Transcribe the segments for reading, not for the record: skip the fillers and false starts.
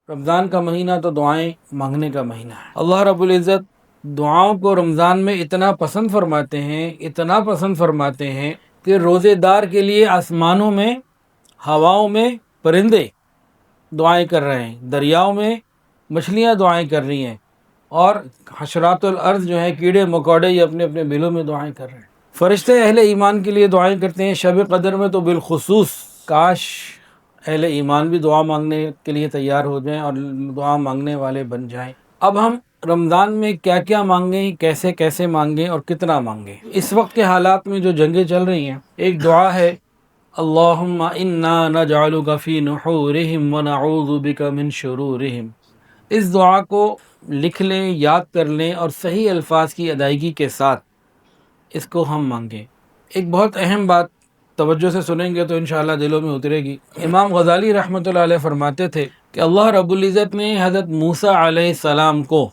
رمضان کا مہینہ تو دعائیں مانگنے کا مہینہ ہے۔ اللہ رب العزت دعاؤں کو رمضان میں اتنا پسند فرماتے ہیں کہ روزے دار کے لیے آسمانوں میں، ہواؤں میں پرندے دعائیں کر رہے ہیں، دریاؤں میں مچھلیاں دعائیں کر رہی ہیں، اور حشرات الارض جو ہیں کیڑے مکوڑے یہ اپنے اپنے بلوں میں دعائیں کر رہے ہیں۔ فرشتے اہل ایمان کے لیے دعائیں کرتے ہیں، شب قدر میں تو بالخصوص۔ کاش اہل ایمان بھی دعا مانگنے کے لیے تیار ہو جائیں اور دعا مانگنے والے بن جائیں۔ اب ہم رمضان میں کیا کیا مانگیں، کیسے کیسے مانگیں اور کتنا مانگیں؟ اس وقت کے حالات میں جو جنگیں چل رہی ہیں، ایک دعا ہے اللہم انا نجعلک فی نحورہم ونعوذ بک من شرورہم۔ اس دعا کو لکھ لیں، یاد کر لیں اور صحیح الفاظ کی ادائیگی کے ساتھ اس کو ہم مانگیں۔ ایک بہت اہم بات توجہ سے سنیں گے تو انشاءاللہ دلوں میں اترے گی۔ امام غزالی رحمۃ اللہ علیہ فرماتے تھے کہ اللہ رب العزت نے حضرت موسیٰ علیہ السلام کو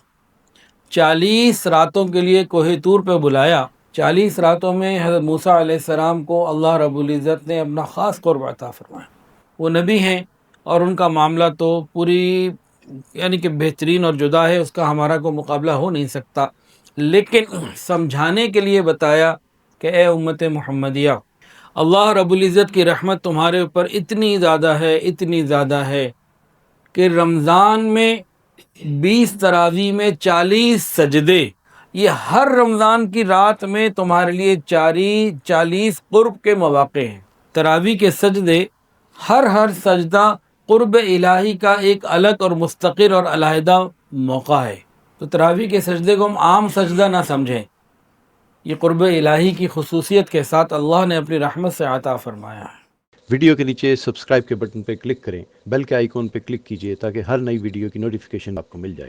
40 راتوں کے لیے کوہ طور پہ بلایا۔ 40 راتوں میں حضرت موسیٰ علیہ السلام کو اللہ رب العزت نے اپنا خاص قرب عطا فرمایا۔ وہ نبی ہیں اور ان کا معاملہ تو پوری یعنی کہ بہترین اور جدا ہے، اس کا ہمارا کوئی مقابلہ ہو نہیں سکتا، لیکن سمجھانے کے لیے بتایا کہ اے امت محمدیہ، اللہ رب العزت کی رحمت تمہارے اوپر اتنی زیادہ ہے کہ رمضان میں 20 تراویح میں 40 سجدے، یہ ہر رمضان کی رات میں تمہارے لیے 40 قرب کے مواقع ہیں۔ تراویح کے سجدے، ہر سجدہ قرب الہی کا ایک الگ اور مستقر اور علیحدہ موقع ہے۔ تو تراویح کے سجدے کو ہم عام سجدہ نہ سمجھیں، یہ قرب الہی کی خصوصیت کے ساتھ اللہ نے اپنی رحمت سے عطا فرمایا ہے۔ ویڈیو کے نیچے سبسکرائب کے بٹن پہ کلک کریں، بیل کے آئیکن پہ کلک کیجئے تاکہ ہر نئی ویڈیو کی نوٹیفیکیشن آپ کو مل جائے۔